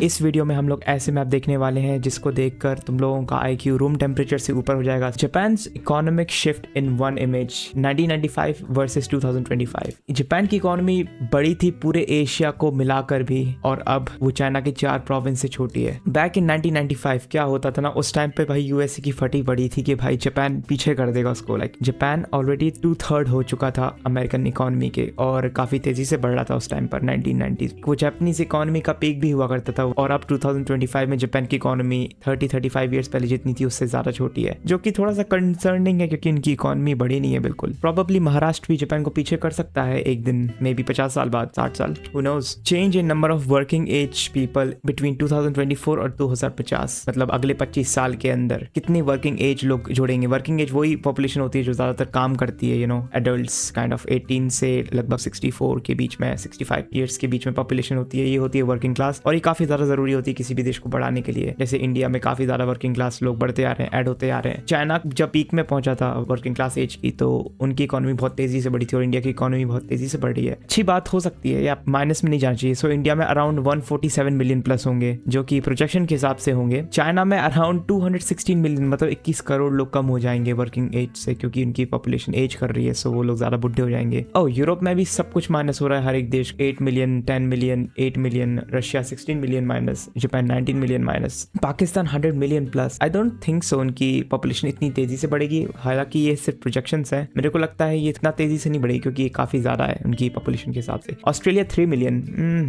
इस वीडियो में हम लोग ऐसे मैप देखने वाले हैं जिसको देखकर तुम लोगों का IQ रूम टेम्परेचर से ऊपर हो जाएगा। Japan's economic shift in one image 1995 versus 2025। Japan की इकोनॉमी बड़ी थी पूरे एशिया को मिलाकर भी, और अब वो चाइना के 4 प्रोविंस से छोटी है। बैक इन 1995 क्या होता था ना, उस टाइम पे भाई यूएसए की फटी पड़ी थी कि भाई जापान पीछे कर देगा उसको। लाइक जापान ऑलरेडी 2/3 हो चुका था अमेरिकन इकोनॉमी के, और काफी तेजी से बढ़ रहा था उस टाइम पर 1990s। वो जापानीज इकोनॉमी का पीक भी हुआ करता था, और अब 2025 में जापान की इकोनॉमी 30-35 ईयर्स पहले जितनी थी उससे ज्यादा छोटी है, जो कि थोड़ा सा कंसर्निंग है क्योंकि इनकी इकोनॉमी बड़ी नहीं है बिल्कुल। प्रोबेबली महाराष्ट्र भी जापान को पीछे कर सकता है एक दिन, मे बी 50 साल बाद, 60 साल, who knows. Change in number of working age people between 2024 और 2050, मतलब अगले 25 साल के अंदर कितनी वर्किंग एज लोग जोड़ेंगे। वर्किंग एज वही पॉपुलेशन होती है जो ज्यादातर काम करती है, you know, adults kind of 18 से लगभग 64 के बीच में, 65 ईयर्स के बीच में पॉपुलेशन होती है, ये होती है वर्किंग क्लास। और ये काफी ज्यादा जरूरी होती है किसी भी देश को बढ़ाने के लिए। जैसे इंडिया में काफी ज्यादा वर्किंग क्लास लोग बढ़ते आ रहे हैं, ऐड होते आ रहे हैं। चाइना जब पीक में पहुंचा था वर्किंग क्लास एज की, तो उनकी इकोनॉमी बहुत तेजी से बढ़ी थी, और इंडिया की इकोनॉमी बहुत तेजी से बढ़ रही है। अच्छी बात हो सकती है, या माइनस में नहीं जाना चाहिए। सो इंडिया में अराउंड 147 मिलियन प्लस होंगे, जो कि प्रोजेक्शन के हिसाब से होंगे। चाइना में अराउंड 216 मिलियन, मतलब 21 करोड़ लोग कम हो जाएंगे वर्किंग एज से, क्योंकि उनकी पॉपुलेशन एज कर रही है, सो वो लोग ज्यादा बुढ़े हो जाएंगे। और यूरोप में भी सब कुछ माइनस हो रहा है, हर एक देश 8 million, 10 million, 8 million, Russia 16 million minus, Japan 19 million minus, Pakistan 100 million plus. I don't think so उनकी पॉपुलेशन इतनी तेजी से बढ़ेगी, हालांकि ये सिर्फ प्रोजेक्शंस है। मेरे को लगता है ये इतना तेजी से नहीं बढ़ेगी क्योंकि ये काफी ज्यादा है उनकी पॉपुलेशन के हिसाब से। ऑस्ट्रेलिया 3 मिलियन,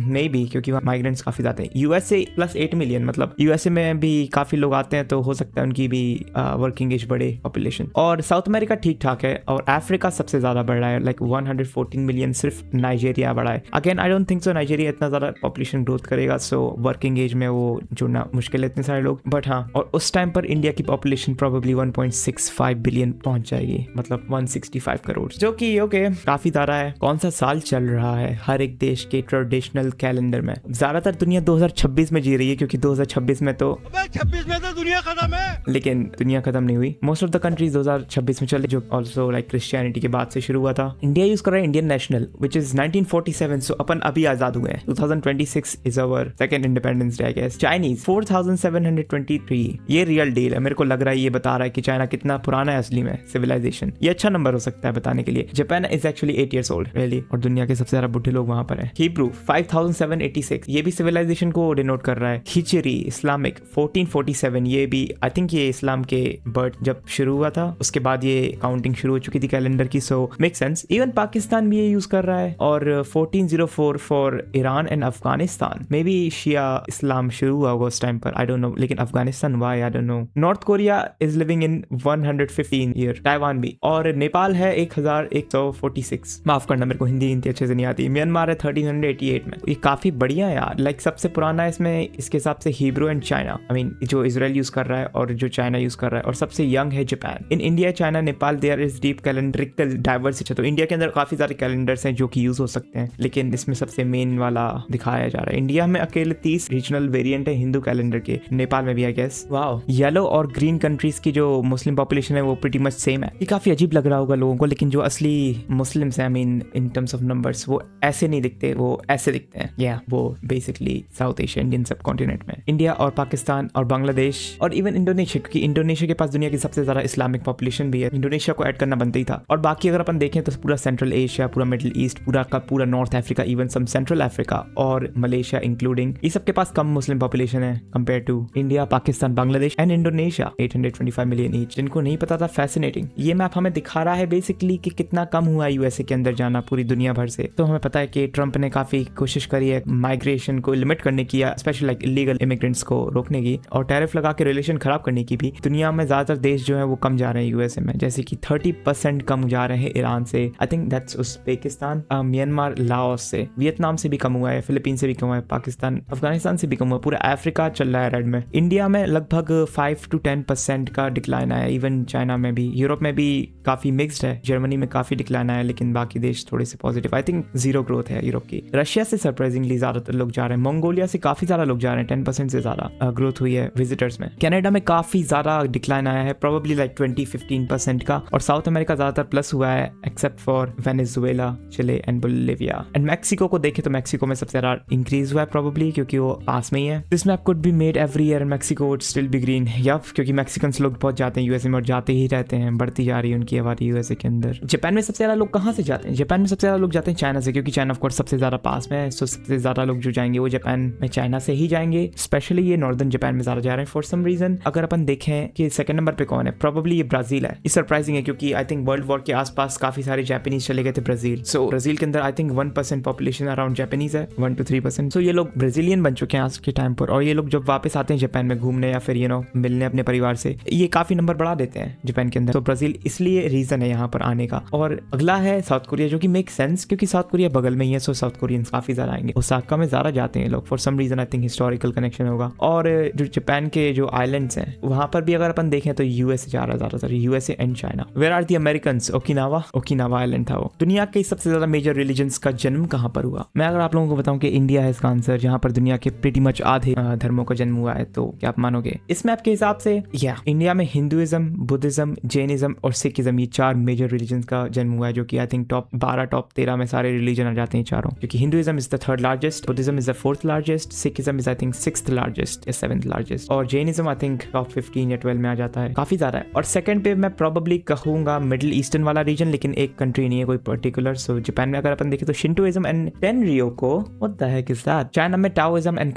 मे बी, क्योंकि वहाँ माइग्रेंट्स काफी ज्यादा है। यूएसए प्लस 8 मिलियन, मतलब यूएसए में भी काफी लोग आते हैं, तो हो सकता है उनकी भी वर्किंग एज बढ़े पॉपुलेशन। और साउथ अमेरिका ठीक ठाक है, और अफ्रीका सबसे ज्यादा बढ़ रहा है, लाइक 114 मिलियन सिर्फ नाइजीरिया बढ़ा है। Again I don't think so Nigeria इतना ज्यादा पॉपुलेशन ग्रोथ करेगा, सो वर्किंग एज में वो जुड़ना मुश्किल है इतने सारे लोग। बट हाँ, और उस टाइम पर इंडिया की पॉपुलेशन प्रोबेबली 1.65 बिलियन पहुंच जाएगी, मतलब 165 करोड़, जो कि ओके काफी ज्यादा है। कौन सा साल चल रहा है हर एक देश के ट्रेडिशनल कैलेंडर में? ज्यादातर दुनिया 2026 में जी रही है, क्योंकि 2026 में तो 26 में तो दुनिया खत्म है, लेकिन दुनिया खत्म नहीं हुई। मोस्ट ऑफ द कंट्रीज 2026 में चले, जो ऑल्सो लाइक क्रिश्चियनिटी के बाद से शुरू हुआ था। इंडिया यूज कर रहा है Indian national, which is 1947, so अपन अभी आजाद हुए हैं। 2026 is our second independence day I guess. Chinese 4723, ये रियल डील है। मेरे को लग रहा है ये बता रहा है कि चाइना कितना पुराना है असली में सिविलाइजेशन। ये अच्छा नंबर हो सकता है बताने के लिए। Japan is actually 8 years old really, और दुनिया के सबसे ज्यादा बुढ़े लोग वहां पर हैं। हिब्रू 5786, ये भी सिविलाइजेशन को डिनोट कर रहा है। हिजरी इस्लामिक 1447, ये भी आई थिंक ये इस्लाम के बर्थ जब शुरू हुआ था उसके बाद ये काउंटिंग शुरू हो चुकी थी कैलेंडर की, so make sense. Even Pakistan भी ये यूज कर रहा है। और 1404 for Iran and Afghanistan, may be Shia Islam शुरू हुआ होगा उस टाइम पर, आई डोंट नो, लेकिन Afghanistan why I don't know. North Korea is living in 115 year, Taiwan भी, और नेपाल है 1146। माफ करना, मेरे को हिंदी अच्छे से नहीं आती। म्यांमार है 1388 में। ये काफी बढ़िया है यार, लाइक सबसे पुराना है इसमें इसके हिसाब से Hebrew and China, I mean जो इजराइल यूज कर रहा है और जो चाइना यूज कर रहा है, और सबसे यंग है Japan. In India, China, Nepal there is deep calendrical diversity. तो इंडिया के अंदर काफी सारे कैलेंडर्स हैं जो कि यूज हो सकते हैं, लेकिन इसमें सबसे मेन वाला दिखाया जा रहा है। इंडिया में अकेले 30 रीजनल वेरिएंट है हिंदू कैलेंडर के, नेपाल में भी आई गेस। वाओ, येलो और ग्रीन कंट्रीज की जो मुस्लिम पॉपुलेशन है वो प्रीटी मच सेम है। ये काफी अजीब लग रहा होगा लोगों को, लेकिन जो असली मुस्लिम्स हैं, I mean in terms of numbers, वो ऐसे नहीं दिखते, वो ऐसे दिखते हैं। या वो बेसिकली साउथ एशिया, इंडियन सब कॉन्टिनेंट में इंडिया और पाकिस्तान और बांग्लादेश और इवन इंडोनेशिया, क्योंकि इंडोनेशिया के पास दुनिया की सबसे ज्यादा इस्लामिक पॉपुलेशन भी है, इंडोनेशिया को ऐड करना बनता ही था। और बाकी अगर अपन देखें तो पूरा सेंट्रल एशिया, पूरा मिडिल ईस्ट, पूरा का पूरा north Africa, even some central Africa और मलेशिया इंक्लूडिंग, ये सबके पास कम मुस्लिम पॉपुलेशन है compare to India, Pakistan, Bangladesh and Indonesia. 825 million each, जिनको नहीं पता था, फैसिनेटिंग। ये मैप हमें दिखा रहा है बेसिकली कि कितना कम हुआ यूएसए के अंदर जाना पूरी दुनिया भर से। तो हमें पता है कि ट्रंप ने काफी कोशिश करी है माइग्रेशन को लिमिट करने की, स्पेशली लाइक इलीगल इमिग्रेंट्स को रोकने की, और टैरिफ लगा के रिलेशन खराब करने की भी। दुनिया में ज्यादातर देश जो है वो कम जा रहे हैं यूएसए में, जैसे कि 30% कम जा रहे हैं ईरान से, I think that's Uzbekistan, Myanmar, Laos से, वियतनाम से भी कम हुआ है, फिलीपीन से भी कम हुआ है, पाकिस्तान, अफगानिस्तान से भी कम हुआ है, पूरा अफ्रीका चल रहा है रेड में। इंडिया में लगभग 5 to 10% का डिक्लाइन आया, इवन चाइना में भी। यूरोप में भी काफी मिक्स्ड है, जर्मनी में काफी डिक्लाइन आया, लेकिन बाकी देश थोड़े से पॉजिटिव, आई थिंक 0 ग्रोथ है यूरोप की। रशिया से सरप्राइजिंगली ज्यादातर लोग जा रहे हैं, मंगोलिया से काफी ज्यादा लोग जा रहे हैं, 10% से ज्यादा ग्रोथ हुई है विजिटर्स में। कनाडा में काफी ज्यादा डिक्लाइन आया है, प्रोबेबली लाइक 20-15% का, और साउथ अमेरिका ज्यादातर प्लस हुआ है except for Venezuela, Chile and Bolivia. And Mexico को देखे तो मैक्सिको में सबसे ज्यादा इंक्रीज हुआ है प्रोबेबली, क्योंकि वो पास में ही है। This map could be made every year, Mexico would still be green. या क्योंकि मैक्सिकन्स लोग बहुत जाते हैं यूएसए में और जाते ही रहते हैं, बढ़ती जा रही है उनकी आबादी यूएसए के अंदर। जापान में सबसे ज्यादा लोग कहाँ से जाते हैं? जापान में सबसे ज्यादा लोग जाते हैं चाइना से, क्योंकि चाइना ऑफ कोर्स सबसे ज्यादा पास में है। सो सबसे ज्यादा लोग जो जाएंगे वो जापान में चाइना से ही जाएंगे। स्पेशली ये नॉर्दर्न जापान में ज्यादा जा रहे हैं फॉर सम रीजन। अगर अपन देखें कि सेकंड नंबर पे कौन है, प्रोबेबली ये ब्राजील है। ये सरप्राइजिंग है क्योंकि आई थिंक वर्ल्ड वॉर के आसपास काफी सारे जापानीज चले गए थे ब्राजील। सो ब्राजील के अंदर I think 1% population around Japanese है, 1 to 3%। सो ये लोग ब्राजीलियन बन चुके हैं आज के टाइम पर, और ये लोग जब वापस आते हैं जापान में घूमने या फिर मिलने अपने परिवार से, ये काफी नंबर बढ़ा देते हैं जापान के अंदर। तो ब्राजील इसलिए रीजन है यहाँ पर आने का। और अगला है साउथ कोरिया, जो कि मेक सेंस क्योंकि साउथ कोरिया बगल में ही है। सो साउथ कोरियंस काफी ज्यादा आएंगे। ओसाका में ज्यादा जाते हैं लोग for some reason, I think historical connection होगा। और जो जापान के जो आइलैंड्स हैं वहां पर भी अगर अपन देखें तो यूएसए जा रहा है ज्यादातर, USA and China. Where are the Americans? Okinawa island था वो। दुनिया के सबसे ज्यादा मेजर रिलीजन्स का जन्म कहाँ पर हुआ? मैं अगर आप लोगों को बताऊं कि इंडिया है इसका आंसर, जहां पर दुनिया के प्रीटी मच आधे धर्मों का जन्म हुआ है, तो क्या आप मानोगे? इस मैप के हिसाब से इंडिया में हिंदुइज्म, बुद्धिज्म, जैनिज्म और सिखिज्म, ये 4 मेजर रिलीजन का जन्म हुआ है, जो कि आई थिंक टॉप 12 टॉप 13 में सारे रिलीजन आ जाते हैं चारों। क्योंकि Hinduism is the 3rd largest, Buddhism is the 4th largest, Sikhism is I think 6th largest या 7th लार्जेस्ट, और जैनिज्म आई थिंक टॉप 15 या 12 में आ जाता है। काफी ज्यादा है। और सेकंड पे मैं प्रोबेबली कहूंगा मिडिल ईस्टर्न वाला रीजन, लेकिन एक कंट्री नहीं है कोई पर्टिकुलर। सो जापान में अगर अपन देखें तो Shintoism and Tenrikyo, what the heck is that. China में टाओइज्म एंड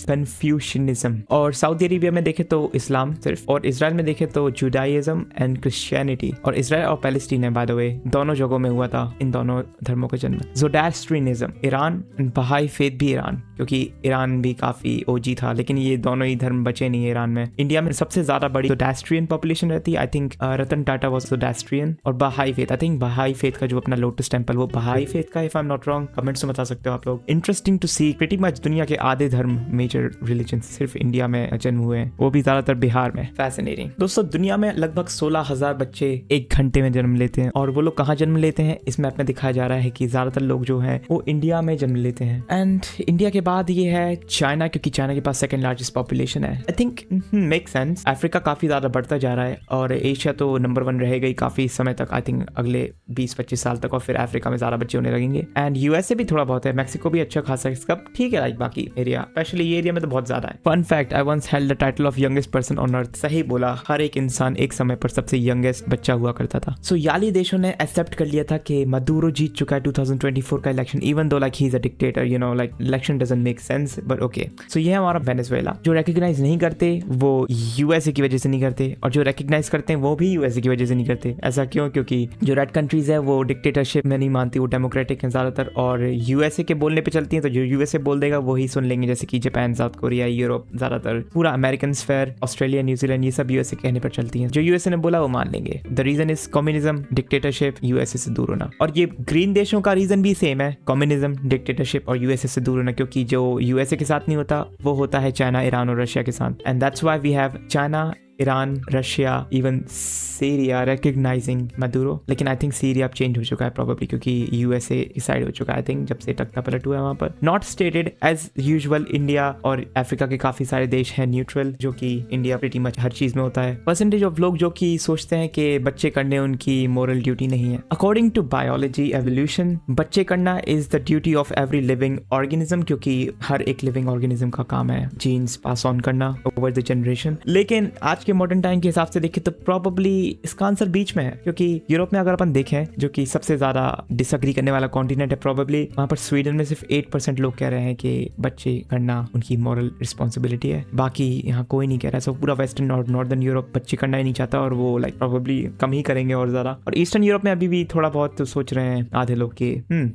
कन्फ्यूशनिज्म, और सऊदी अरेबिया में देखे तो इस्लाम सिर्फ, और इजराइल में देखे तो जुडाइज्म एंड क्रिश्चियनिटी। और इजराइल और पैलेस्टीन है बाय द वे, दोनों जगहों में हुआ था इन दोनों धर्मों का जन्म। ज़ोरास्ट्रियनिज्म, ईरान, बहाई फेथ भी ईरान, क्योंकि ईरान भी काफी ओजी था, लेकिन ये दोनों ही धर्म बचे नहीं है ईरान में। इंडिया में सबसे ज्यादा बड़ी ज़ोरास्ट्रियन पॉपुलेशन रहती है, I think Ratan Tata was Zoroastrian. और Baha'i faith, I think Baha'i faith का जो अपना लोटस टेंपल वो बहाई फेथ का, if I am not wrong. Comments में बता सकते हो आप लोग। Interesting to see, pretty much दुनिया के आधे धर्म मेजर रिलीजन सिर्फ इंडिया में जन्म हुए हैं, वो भी ज्यादातर बिहार में। फैसिनेटिंग दोस्तों, दुनिया में लगभग 16,000 बच्चे 1 घंटे में जन्म लेते हैं। और वो लोग कहाँ जन्म लेते हैं? इस मैप में दिखाया जा रहा है कि ज्यादातर लोग जो है वो इंडिया में जन्म लेते हैं। एंड इंडिया के बाद ये है चाइना, क्योंकि चाइना के पास 2nd लार्जेस्ट पॉपुलेशन है। I think make sense. Africa काफी ज्यादा बढ़ता जा रहा है, और एशिया तो नंबर 1 रहेगा ही काफी समय तक, आई थिंक अगले 20-25 साल तक। और फिर अफ्रीका में ज्यादा बच्चे होने लगेंगे। एंड यूएसए भी थोड़ा बहुत है, मैक्सिको भी अच्छा खासा इसका ठीक है, लाइक बाकी एरिया, स्पेशली ये एरिया में तो बहुत ज्यादा है। Fun fact, I once held the title of youngest person on earth. सही बोला, हर एक इंसान एक समय पर सबसे यंगेस्ट बच्चा हुआ करता था। सो याली देशों ने एक्सेप्ट कर लिया था कि मदुरो जीत चुका है 2024 का election, even though like he is a dictator, like election doesn't make sense, but okay. So ये है हमारा वेनेजुएला। जो रिकॉग्नाइज नहीं करते वो यूएसए की वजह से नहीं करते, और जो रिकॉग्नाइज करते हैं वो भी यूएसए की वजह से नहीं करते। ऐसा क्यों? क्योंकि जो रेड कंट्रीज है वो डिक्टेटरशिप में नहीं मानती, वो डेमोक्रेटिक है ज्यादातर, और यूएसए के बोलने पे चलती है। तो जो यूएसए बोल देगा वही सुन लेंगे, जैसे कि जापान, साउथ कोरिया, यूरोप, ज्यादातर पूरा अमेरिकन स्फेयर, ऑस्ट्रेलिया, न्यूजीलैंड, ये सब यूएसए कहने पर चलती हैं। जो यूएसए ने बोला वो मान लेंगे। The reason is communism, dictatorship, USA से दूर होना। और ये ग्रीन देशों का रीजन भी सेम है, कम्युनिज्म, डिक्टेटरशिप और यूएसए से दूर होना, क्योंकि जो यूएसए के साथ नहीं होता वो होता है चाइना, ईरान और रशिया के साथ। And that's why we have China, Iran, Russia, even Syria recognizing Maduro. लेकिन आई थिंक सीरिया अब चेंज हो चुका है प्रोबेबली, क्योंकि यूएसए की साइड हो चुका है आई थिंक, जब से तख्ता पलट हुआ है वहां पर। Not stated as usual, India और अफ्रीका के काफी सारे देश हैं न्यूट्रल, जो कि इंडिया प्रीटी मच हर चीज में होता है। परसेंटेज ऑफ लोग जो कि सोचते हैं कि बच्चे करने उनकी मोरल ड्यूटी नहीं है। अकॉर्डिंग टू बायोलॉजी एवोल्यूशन, बच्चे करना is the duty of every living organism, क्योंकि हर एक लिविंग ऑर्गेनिज्म का काम है जीन्स पास ऑन करना ओवर द जनरेशन। लेकिन आज के मॉडर्न टाइम के हिसाब से देखें तो प्रोबेबली इसका आंसर बीच में है, क्योंकि यूरोप में अगर अपन देखें, जो कि सबसे ज्यादा डिसएग्री करने वाला कॉन्टिनेंट है प्रोबेबली, वहां पर स्वीडन में सिर्फ 8% लोग कह रहे हैं कि बच्चे करना उनकी मॉरल रिस्पॉन्सिबिलिटी है। बाकी यहाँ कोई नहीं कह रहा है। सो पूरा वेस्टर्न और नॉर्दर्न यूरोप बच्चे करना ही नहीं चाहता, और वो लाइक प्रोबेबली कम ही करेंगे और ज्यादा। और ईस्टर्न यूरोप में अभी भी थोड़ा बहुत तो सोच रहे हैं आधे लोग कि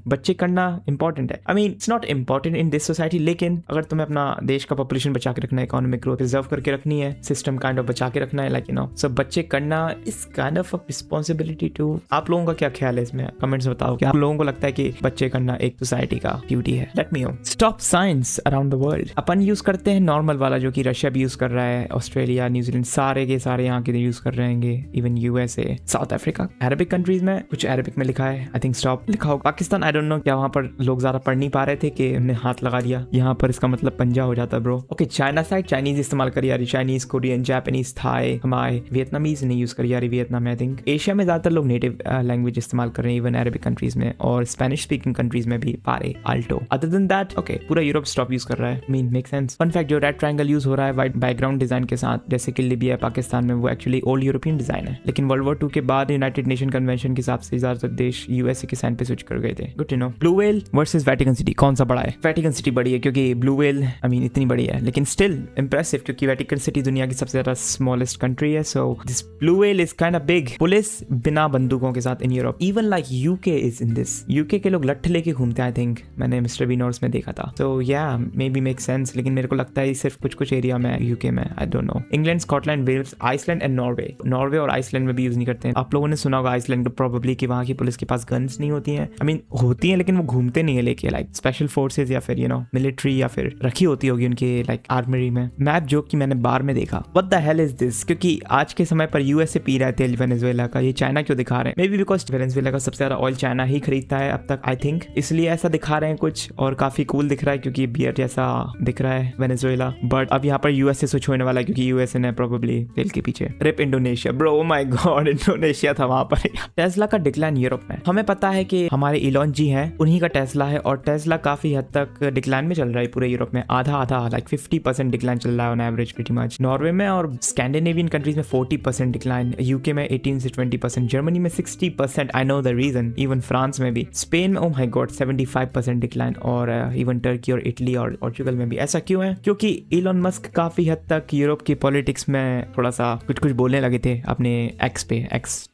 बच्चे करना इंपॉर्टेंट है। I mean it's not important in this society, लेकिन अगर तुम्हें अपना देश का पॉपुलेशन बचा के रखना है, इकोनॉमिक ग्रोथ रिजर्व करके रखनी है, सिस्टम काइंड ऑफ बचा के रखना है, लाइक सो बच्चे करना इस काइंड ऑफ रिस्पॉन्सिबिलिटी टू। आप लोगों का क्या ख्याल है इसमें? कमेंट्स बताओ कि आप लोगों को लगता है कि बच्चे करना एक सोसाइटी का ड्यूटी है? Let me know. Stop science around the world, upon use करते हैं नॉर्मल वाला, जो कि रशिया भी यूज कर रहा है, ऑस्ट्रेलिया, न्यूजीलैंड, सारे के सारे यहाँ के यूज कर रहे हैं, even USA, south Africa. Arabic countries में कुछ अरबिक में लिखा है, आई थिंक स्टॉप लिखा हो। पाकिस्तान आई डोंट नो, क्या वहां पर लोग ज्यादा पढ़ नहीं पा रहे थे कि उन्हें हाथ लगा दिया, यहाँ पर इसका मतलब पंजा हो जाता bro. Okay, China side Chinese इस्तेमाल करिए, Chinese, Korean, Japanese, Chinese, Thai, हमाय, वियतनामीज नहीं यूज करी यार वियतनाम में। आई थिंक एशिया में ज्यादातर लोग नेटिव लैंग्वेज इस्तेमाल कर रहे हैं, इवन अरबिक कंट्रीज में और स्पेनिश स्पीकिंग कंट्रीज में भी पारे, आल्टो। अदर देन दैट ओके, पूरा यूरोप स्टॉप यूज कर रहा है। Mean make sense. Fun fact, जो रेड ट्रायंगल यूज हो रहा है वाइट बैकग्राउंड डिजाइन के साथ, जैसे कि लिबिया पाकिस्तान में, वो एक्चुअली ओल्ड यूरोपियन डिजाइन है, लेकिन वर्ल्ड वॉर 2 के बाद यूनाइटेड नेशन कन्वेंशन के हिसाब से ज्यादातर देश यूएसए के साइन पे स्विच कर गए थे। Good to know. Blue whale versus Vatican city, कौन सा बड़ा है? वेटिकन सिटी बड़ी है, क्योंकि ब्लू व्हेल आई मीन इतनी बड़ी है, लेकिन स्टिल इंप्रेसिव, क्योंकि वेटिकन सिटी दुनिया की सबसे ज्यादा स्मॉलेस्ट कंट्री है। So this blue whale is kind of big. Police बिना बंदूकों के साथ in Europe, even like UK is in this. UK के लोग लट्ठ लेके घूमते हैं, आई थिंक मैंने मिस्टर बीन नॉर्स में देखा था। सो या मे बी मेक सेंस, लेकिन मेरे को लगता है सिर्फ कुछ कुछ एरिया में यूके में, I don't know. England, Scotland, Wales, Iceland and Norway. Norway और आइसलैंड में भी यूज नहीं करते हैं। आप लोगों ने सुना होगा आइसलैंड को प्रोबेबली कि वहाँ की पुलिस के पास गन्स नहीं होती हैं। आई मीन होती हैं, लेकिन वो घूमते नहीं है लेके, लाइक स्पेशल फोर्सेज या फिर यू नो मिलिट्री या फिर रखी होती होगी उनके लाइक आर्मरी में। मैप जो कि मैंने बार में देखा, what the hell is this? क्योंकि आज के समय पर यूएसए पी रहा है तेल वेनेजुएला का, ये चाइना क्यों दिखा रहे हैं? मे बी बिकॉज वेनेजुएला का सबसे ज्यादा ऑयल चाइना ही खरीदता है अब तक, आई थिंक इसलिए ऐसा दिखा रहे हैं कुछ, और काफी कूल दिख रहा है क्योंकि बियर जैसा दिख रहा है वेनेजुएला। बट अब यहाँ पर यूएसए स्विच होने वाला है, क्योंकि यूएसए ने प्रोबेबली तेल के पीछे। RIP Indonesia, bro oh my god, Indonesia था वहां पर। टेस्ला का डिक्लाइन यूरोप में, हमें पता है कि हमारे इलॉन जी हैं, उन्हीं का टेस्ला है, और टेस्ला काफी हद तक डिक्लाइन में चल रहा है पूरे यूरोप में। आधा आधा लाइक 50% डिक्लाइन चल रहा है on average pretty much. Norway में और स्कैंडिनेवियन कंट्रीज में 40% डिक्लाइन, यूके में 18 से 20%, जर्मनी में 60%, I know the reason, even France में भी, स्पेन में ओ माय गॉड 75% डिक्लाइन, और इवन टर्की और इटली और पोर्चुगल में भी। ऐसा क्यों है? क्योंकि इलॉन मस्क काफी हद तक यूरोप की पॉलिटिक्स में थोड़ा सा कुछ कुछ बोलने लगे थे अपने एक्स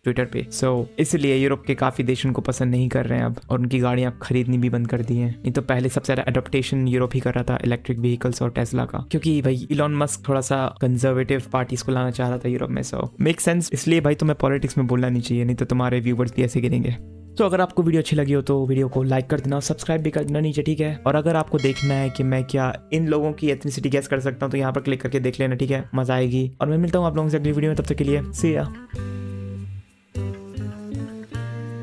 ट्विटर पे। सो इसलिए यूरोप के काफी देश उनको पसंद नहीं कर रहे हैं अब, और उनकी गाड़ियां खरीदनी भी बंद कर दी हैं। नहीं तो पहले सबसे ज्यादा एडॉप्टेशन यूरोप ही कर रहा था इलेक्ट्रिक व्हीकल्स और टेस्ला का, क्योंकि भाई इलॉन मस्क थोड़ा सा कंजर्वेटिव पार्टीज को लाना चाह रहा था यूरोप में। सो मेक सेंस। इसलिए भाई तुम्हें पॉलिटिक्स में बोलना नहीं चाहिए, नहीं तो तुम्हारे व्यूवर्स भी ऐसे गिरेंगे। तो अगर आपको वीडियो अच्छी लगी हो तो वीडियो को लाइक कर देना और सब्सक्राइब भी कर देना नीचे, ठीक है? और अगर आपको देखना है कि मैं क्या इन लोगों की एथनिसिटी गैस कर सकता हूँ, तो यहाँ पर क्लिक करके देख लेना, ठीक है? मजा आएगी। और मैं मिलता हूँ आप लोगों से अगली वीडियो में, तब तक के लिए सी या।